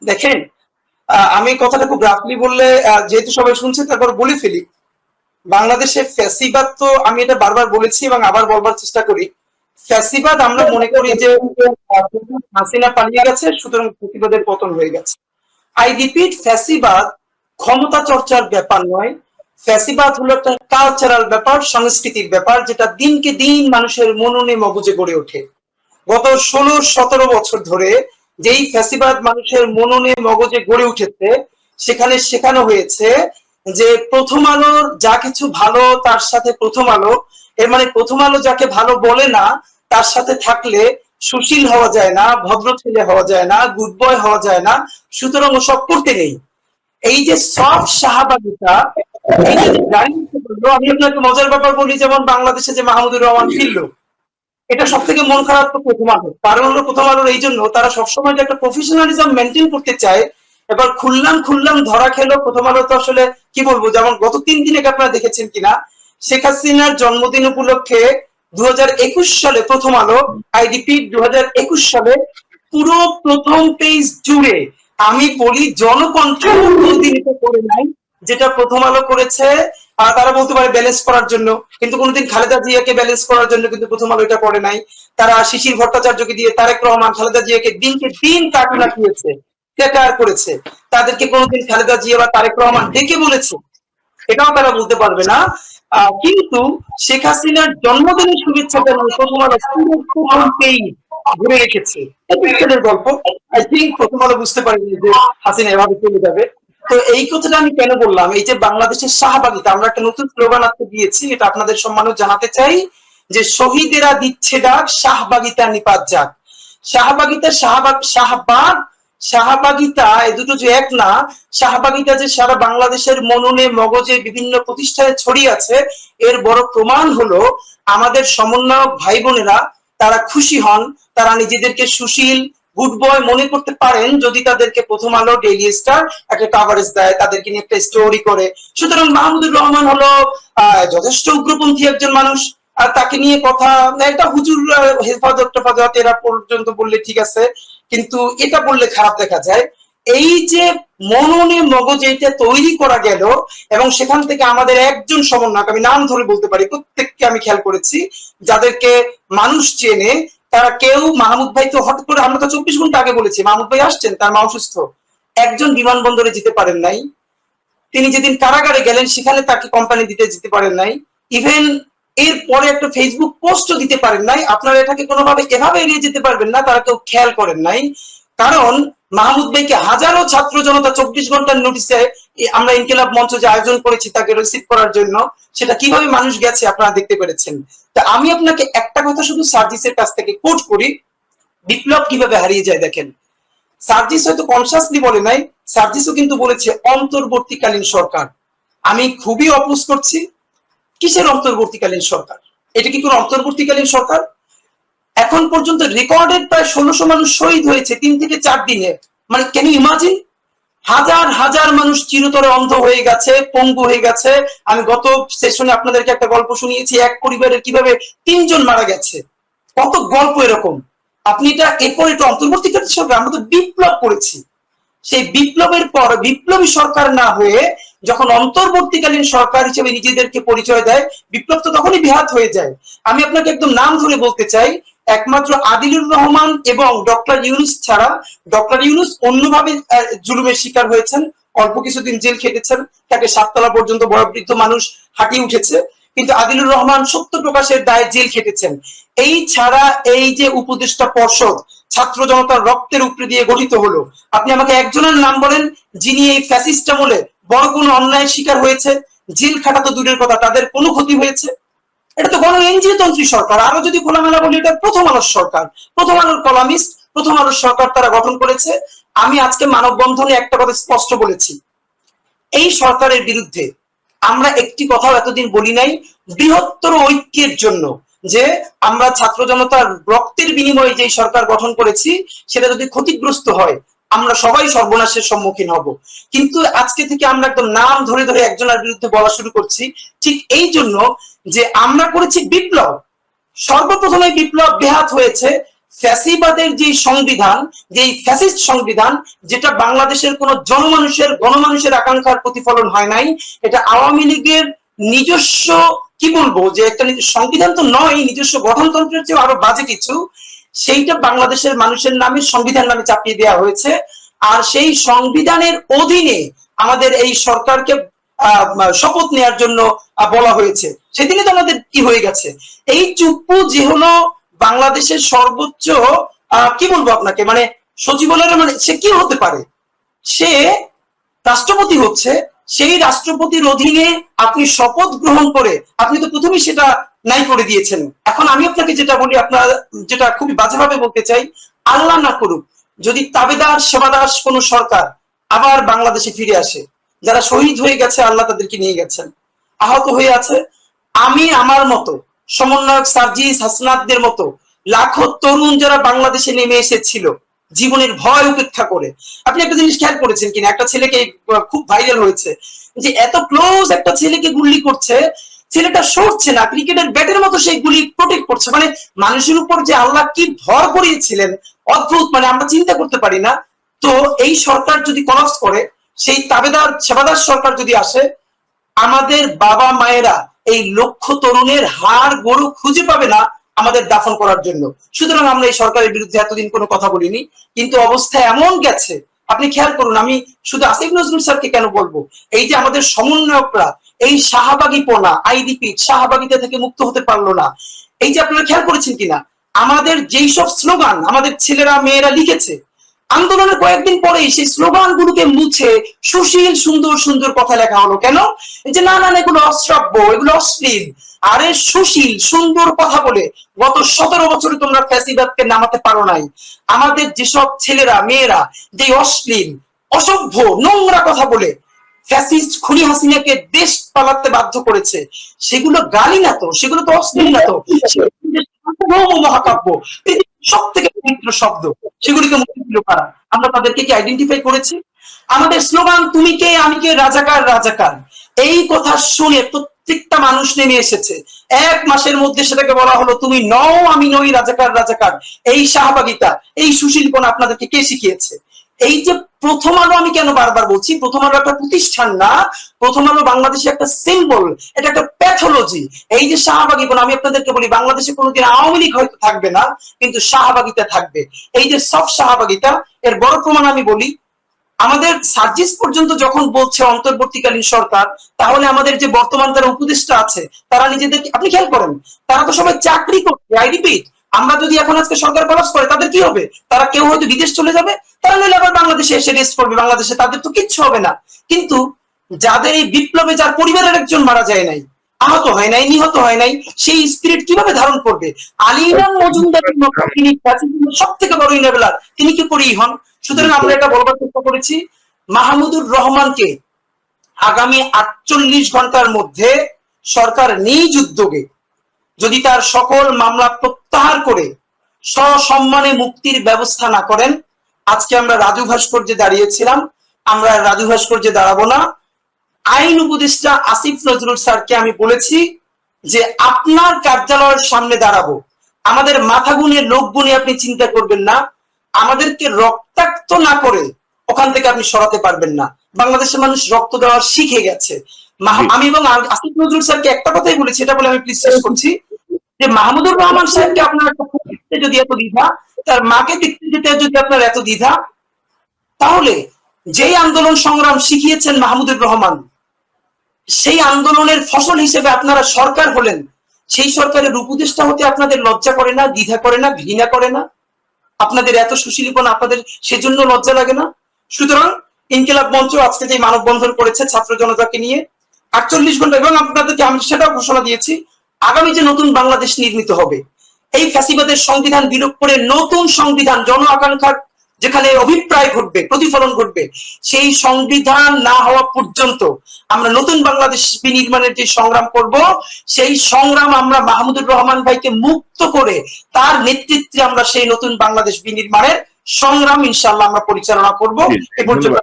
দেখেন, আমি কথাটা খুব রাফলি বললে, যেহেতু সবাই শুনছে তারপর বলে ফেলি। বাংলাদেশে ফ্যাসিবাদ, তো আমি এটা বারবার বলেছি এবং আবার বলবার চেষ্টা করি। ফ্যাসিবাদ আমরা মনে করি যে হাসিনা পালিয়ে গেছে, সুতরাং ফ্যাসিবাদের পতন হয়ে গেছে। আই রিপিট, ফ্যাসিবাদ ক্ষমতা চর্চার ব্যাপার নয়। ফ্যাসিবাদ হলো একটা কালচারাল ব্যাপার, সংস্কৃতির ব্যাপার, যেটা দিনকে দিন মানুষের মননে মগজে গড়ে ওঠে। গত 16-17 বছর ধরে যেই ফ্যাসিবাদ মানুষের মননে মগজে গড়ে উঠেছে, সেখানে শেখানো হয়েছে যে প্রথম আলোর যা কিছু ভালো তার সাথে প্রথম আলো, এর মানে প্রথম আলো যাকে ভালো বলে না তার সাথে থাকলে সুশীল হওয়া যায় না, ভদ্র ছেলে হওয়া যায় না, গুড বয় হওয়া যায় না, সুতরাং ওসব করতে নেই। এই যে সফট শাহবাগিতা, এই যে আমি আপনাকে মজার ব্যাপার বলি, যেমন বাংলাদেশে যে মাহমুদুর রহমান ফিরল, এটা সব থেকে মন খারাপ তো প্রথম আলো। কারণ হলো প্রথম আলোর এই জন্য তারা সবসময় যে একটা প্রফেশনালিজম মেনটেন করতে চায়। এবার খুললাম খুললাম ধরা খেলো প্রথম আলো, তো আসলে কি বলবো, যেমন গত 3 দিনে আপনারা দেখেছেন কিনা, শেখ হাসিনার জন্মদিন উপলক্ষে 2021 সালে প্রথম আলো, আই রিপিট 2021 সালে, পুরো প্রথম পেজ জুড়ে আমি বলি জনকণ্ঠ কোনোদিন এটা করে নাই যেটা প্রথম আলো করেছে। তারা বলতে পারে ব্যালেন্স করার জন্য, কিন্তু কোনোদিন খালেদা জিয়াকে ব্যালেন্স করার জন্য কিন্তু প্রথম আলো এটা করে নাই। তারা শিশির ভট্টাচার্যকে দিয়ে তারেক রহমান খালেদা জিয়াকে দিনকে দিন কার্টুন আঁকিয়েছে, ট্যাটার করেছে। তাদেরকে কোনোদিন খালেদা জিয়া বা তারেক রহমান ডেকে বলেছে, এটাও তারা বলতে পারবে না। কিন্তু শেখ হাসিনার জন্মদিনের শুভেচ্ছা জানিয়ে প্রথম আলো পুরোটাই ঘুরে রেখেছে। এর গল্প, আই থিঙ্ক প্রথম আলো বুঝতে পারেনি যে হাসিনা এভাবে চলে যাবে। তো এই কথাটা আমি কেন বললাম, এই যে বাংলাদেশের শাহবাগিতা, আমরা একটা নতুন স্লোগান আজকে দিয়েছি, এটা আপনাদের সম্মানও জানাতে চাই, যে শহীদেরা দিচ্ছে ডাক, শাহবাগিতা নিপাত যাক। শাহবাগিতা, শাহবাগ, শাহবাগ, শাহবাগিতা, এই দুটো যে এক না। শাহবাগিতা যে সারা বাংলাদেশের মননে মগজে বিভিন্ন প্রতিষ্ঠানে ছড়িয়ে আছে, এর বড় প্রমাণ হলো আমাদের সমন্বয়ক ভাই বোনেরা, তারা খুশি হন, তারা নিজেদেরকে সুশীল গুড বয় মনে করতে পারেন যদি তাদেরকে প্রথম আলো, ডেইলি স্টার একটা কভারেজ দেয়, তাদেরকে নিয়ে একটা স্টোরি করে। সুতরাং মাহমুদুর রহমান হলো যথেষ্ট উগ্রপন্থী একজন মানুষ, আর তাকে নিয়ে কথা, একটা হুজুর হেফাজত টেফাজত এরা পর্যন্ত বললে ঠিক আছে, কিন্তু এটা বললে খারাপ দেখা যায়। এই যে মননে মগজে এটা তৈরি করা গেল, এবং সেখান থেকে আমাদের একজন সমন্বয়ক, আমি নাম ধরে বলতে পারি, প্রত্যেককে আমি খেয়াল করেছি, যাদেরকে মানুষ চেনে, তারা কেউ, মাহমুদ ভাই তো হঠাৎ করে, আমরা তো 24 ঘন্টা আগে বলেছি মাহমুদ ভাই আসছেন, তার মা অসুস্থ, একজন বিমানবন্দরে যেতে পারেন নাই। তিনি যেদিন কারাগারে গেলেন সেখানে তাকে কোম্পানি দিতে যেতে পারেন নাই। ইভেন এর পরে একটা ফেসবুক পোস্টও দিতে পারেন নাই। আপনারা এটাকে কোনোভাবে এভাবে এড়িয়ে যেতে পারবেন না, তারা কেউ খেয়াল করেন নাই। কারণ মাহমুদ ভাইকে হাজারো ছাত্র জনতা 24 ঘন্টার নোটিসে আমরা ইনকিলাব মঞ্চ যে আয়োজন করেছি তাকে রিসিভ করার জন্য, সেটা কিভাবে মানুষ গেছে আপনারা দেখতে পেরেছেন। তা আমি আপনাকে একটা কথা শুধু সার্জিসের কাছ থেকে কোট করি, বিপ্লব কিভাবে হারিয়ে যায় দেখেন। সার্জিস হয়তো কনসিয়াসলি বলে নাই, সার্জিসও কিন্তু বলেছে অন্তর্বর্তীকালীন সরকার। আমি খুবই অপোজ করছি। কিসের অন্তর্বর্তীকালীন সরকার? এটা কি কোনো অন্তর্বর্তীকালীন সরকার? এখন পর্যন্ত রেকর্ডেড প্রায় 1600 মানুষ শহীদ হয়েছে 3 থেকে 4 দিনে। মানে ক্যান ইউ ইমাজিন? হাজার হাজার মানুষ চিরতরে অন্ধ হয়ে গেছে, পঙ্গু হয়ে গেছে। আমি গত সেশনে আপনাদেরকে একটা গল্প শুনিয়েছি, এক পরিবারের কিভাবে 3 জন মারা গেছে। কত গল্প এরকম। আপনি এটা এরপর এটা অন্তর্বর্তীকালীন সরকার? আমরা তো বিপ্লব করেছি। সেই বিপ্লবের পর বিপ্লবী সরকার না হয়ে যখন অন্তর্বর্তীকালীন সরকার হিসেবে নিজেদেরকে পরিচয় দেয়, বিপ্লব তো তখনই বিহাত হয়ে যায়। আমি আপনাকে একদম নাম ধরে বলতে চাই, একমাত্র আদিলুর রহমান এবং ডক্টর ইউনুস ছাড়া, ডক্টর ইউনুস অন্যভাবে জুলুমের শিকার হয়েছেন, অল্প কিছুদিন জেল খেটেছেন, তাকে 7 তলা পর্যন্ত বয়োবৃদ্ধ মানুষ হাঁটিয়ে উঠেছে, কিন্তু আদিলুর রহমান সত্য প্রকাশের দায়ে জেল খেটেছেন। এই ছাড়া এই যে উপদেষ্টা পর্ষদ ছাত্র জনতার রক্তের উপরে দিয়ে গঠিত হলো, আপনি আমাকে একজনের নাম বলেন যিনি এই ফ্যাসিস্ট আমলে বড় কোনো অন্যায়ের শিকার হয়েছে, জেল খাটা তো দূরের কথা, তাদের কোনো ক্ষতি হয়েছে? এটা তো গণ এনজিও তন্ত্রী সরকার। আরো যদি খোলামেলা বলি, এটা প্রথম আলোর সরকার, প্রথম আলোর কলামিস্ট, প্রথম আলোর সরকার তারা গঠন করেছে। আমি আজকে মানববন্ধনে একটা কথা স্পষ্ট বলেছি, এই সরকারের বিরুদ্ধে আমরা একটি কথাও এতদিন বলি নাই, বৃহত্তর ঐক্যের জন্য, যে আমরা ছাত্র জনতার রক্তের বিনিময়ে যে সরকার গঠন করেছি সেটা যদি ক্ষতিগ্রস্ত হয় আমরা সবাই সর্বনাশের সম্মুখীন হব। কিন্তু আজকে থেকে আমরা একদম নাম ধরে ধরে একজনের বিরুদ্ধে বলা শুরু করছি, ঠিক এই জন্য যে আমরা করেছি বিপ্লব। সর্বপ্রথমে বিপ্লব বেহাত হয়েছে ফ্যাসিবাদের যে সংবিধান, যে ফ্যাসিস্ট সংবিধান, যেটা বাংলাদেশের কোন গণমানুষের আকাঙ্ক্ষার প্রতিফলন হয় নাই, এটা আওয়ামী লীগের নিজস্ব, কি বলবো, যে একটা সংবিধান তো নয়, নিজস্ব গঠনতন্ত্রের চেয়ে আরো বাজে কিছু, সেইটা বাংলাদেশের মানুষের নামে সংবিধান নামে চাপিয়ে দেওয়া হয়েছে। আর সেই সংবিধানের অধীনে আমাদের এই সরকারকে শপথ নেওয়ার জন্য বলা হয়েছে। সেদিনে তো আমাদের কি হয়ে গেছে, এই চুপ্পু যে হলো বাংলাদেশের সর্বোচ্চ, কি বলবো আপনাকে, মানে সচিবালয়ের, মানে সে কি হতে পারে, সে রাষ্ট্রপতি হচ্ছে। সেই রাষ্ট্রপতির অধীনে আপনি শপথ গ্রহণ করে আপনি তো প্রথমেই সেটা নাই করে দিয়েছেন। এখন আমি আপনাকে যেটা বলি, আপনার যেটা খুবই বাজেভাবে বলতে চাই, আল্লাহ না করুক যদি তাবেদার সেবাদার কোন সরকার আবার বাংলাদেশে ফিরে আসে, যারা শহীদ হয়ে গেছে আল্লাহ তাদেরকে নিয়ে গেছেন, আহত হয়ে আছে, আমি আমার মতো সমন্বয়ক সার্জিস হাসনাতদের মতো লাখো তরুণ যারা বাংলাদেশে নেমে এসেছিল জীবনের ভয় উপেক্ষা করে। আপনি একটা জিনিস খেয়াল করেছেন কিনা, একটা ছেলেকে খুব ভাইরাল হয়েছে যে এত ক্লোজ একটা ছেলেকে গুলি করছে, ছেলেটা সরছে না, ক্রিকেটের ব্যাটের মতো সেই গুলি প্রোটেক্ট করছে। মানে মানুষের উপর যে আল্লাহ কি ভর করিয়েছিলেন, অদ্ভুত, মানে আমরা চিন্তা করতে পারি না। তো এই সরকার যদি কলাপস করে, সেই তাবেদার সেবাদার সরকার যদি আসে, আমাদের বাবা মায়েরা এই লক্ষ তরুণের হাড় গরু খুঁজে পাবে না আমাদের দাফন করার জন্য। সুতরাং আমরা এই সরকারের বিরুদ্ধে এতদিন কোনো কথা বলিনি, কিন্তু অবস্থা এমন গেছে, আপনি খেয়াল করুন। আমি শুধু আসিফ নজরুল স্যারকে কেন বলবো, এই যে আমাদের সমন্বয়করা এই শাহবাগীপনা, আইডিপি শাহবাগিতা থেকে মুক্ত হতে পারলো না, এই যে আপনারা খেয়াল করেছেন কিনা, আমাদের যেই সব স্লোগান আমাদের ছেলেরা মেয়েরা লিখেছে, আন্দোলনের কয়েকদিন পরেই সেই স্লোগান গুলোকে মুছে সুশীল সুন্দর সুন্দর কথা লেখা হলো। কেন? যে না না, এগুলো অশ্রাব্য, এগুলো অশ্লীল। আরে সুশীল সুন্দর কথা বলে গত 17 বছরে তোমরা ফ্যাসিবাদকে নামাতে পারো নাই। আমাদের যেসব ছেলেরা মেয়েরা যে অশ্লীল অসভ্য নোংরা কথা বলে ফ্যাসিস্ট খুনি হাসিনাকে দেশ পালাতে বাধ্য করেছে, সেগুলো গালি না তো, সেগুলো তো অশ্লীল না তো, মহাকাব্য, সব থেকে পবিত্র শব্দ, সেগুলিকে মুক্তি দিল কারা? আমরা তাদেরকে কি আইডেন্টিফাই করেছি? আমাদের স্লোগান তুমি কে আমি কে রাজাকার রাজাকার, এই কথা শুনে প্রত্যেকটা মানুষ নেমে এসেছে। 1 মাসের মধ্যে সেটাকে বলা হলো তুমি নও আমি নই, রাজাকার রাজাকার। এই শাহবাগিতা, এই সুশীলপনা আপনাদেরকে কে শিখিয়েছে? এই যে প্রথম আলো, আমি কেন বারবার বলছি, প্রথম আলো একটা প্রতিষ্ঠান না, প্রথম আলো বাংলাদেশে একটা সিম্বল, এটা একটা প্যাথোলজি। এই যে শাহবাগীপনা, আমি আপনাদেরকে বলি, বাংলাদেশে কোনোদিন আওয়ামী লীগ হয়তো থাকবে না, কিন্তু শাহবাগিতা থাকবে। এই যে সব শাহবাগিতা, এর বড় প্রমাণ আমি বলি, আমাদের সার্জিস পর্যন্ত যখন বলছে অন্তর্বর্তীকালীন সরকার, তাহলে আমাদের যে বর্তমান যারা উপদেষ্টা আছে তারা নিজেদের, আপনি খেয়াল করেন, তারা তো সবাই চাকরি করছে। আই রিপিট, আমরা যদি এখন আজকে সরকার কলাপস করে তাদের কি হবে? তারা কেউ হয়তো বিদেশ চলে যাবে, তারা নইলে আবার বাংলাদেশে এসে রেস্ট করবে, বাংলাদেশে তাদের তো কিচ্ছু হবে না। কিন্তু যাদের এই বিপ্লবে যার পরিবারের একজন মারা যায় নাই, আহত হয় নাই, নিহত হয় নাই, সেই স্পিরিট কিভাবে ধারণ করবে? আলী ইমাম মজুমদার তিনি সব থেকে বড় ইনেবলার, তিনি কি করেই হন। সুতরাং আমরা এটা বলবার চেষ্টা করেছি, মাহমুদুর রহমানকে আগামী 48 ঘন্টার মধ্যে সরকার নিজ উদ্যোগে যদি তার সকল মামলা প্রত্যাহার করে সসম্মানে মুক্তির ব্যবস্থা না করেন, আজকে আমরা রাজু ভাস্কর্যে দাঁড়িয়েছিলাম, আমরা রাজু ভাস্কর্যে দাঁড়াবো না। আইন উপদেষ্টা আসিফ নজরুল স্যারকে আমি বলেছি যে আপনার কার্যালয়ের সামনে দাঁড়াবো, আমাদের মাথা গুনে লোক গুনে আপনি চিন্তা করবেন না, আমাদেরকে রক্তাক্ত না করে ওখান থেকে আপনি সরাতে পারবেন না। বাংলাদেশের মানুষ রক্ত দেওয়ার শিখে গেছে। আমি এবং আসিফ নজরুল স্যারকে একটা কথাই বলেছি, এটা বলে আমি প্লিজ শেষ করছি, যে মাহমুদুর রহমান সাহেবকে আপনার দেখতে যদি এত দ্বিধা, তার মাকে দেখতে যেতে যদি আপনার এত দ্বিধা, তাহলে যেই আন্দোলন সংগ্রাম শিখিয়েছেন মাহমুদুর রহমান, সেই আন্দোলনের ফসল হিসেবে আপনারা সরকার হলেন, সেই সরকারের উপদেষ্টা হতে আপনাদের লজ্জা করে না, দ্বিধা করে না, ঘৃণা করে না? আপনাদের এত সুশীলপনা, আপনাদের সেজন্য লজ্জা লাগে না? সুতরাং ইনকিলাব মঞ্চ আজকে যে মানববন্ধন করেছে ছাত্র জনতাকে নিয়ে 48 ঘন্টা, এবং আপনাদেরকে আমি সেটাও ঘোষণা দিয়েছি, আগামী যে নতুন বাংলাদেশ নির্মিত হবে, এই ফ্যাসিবাদের সংবিধান বিলোপ করে নতুন সংবিধান, জন আকাঙ্ক্ষার যেখানে অভিপ্রায় ঘটবে, প্রতিফলন ঘটবে, সেই সংবিধান না হওয়া পর্যন্ত আমরা নতুন বাংলাদেশ বিনির্মাণের যে সংগ্রাম করব, সেই সংগ্রাম আমরা মাহমুদুর রহমান ভাইকে মুক্ত করে তার নেতৃত্বে আমরা সেই নতুন বাংলাদেশ বিনির্মাণের সংগ্রাম ইনশাআল্লাহ আমরা পরিচালনা করব। এ পর্যন্ত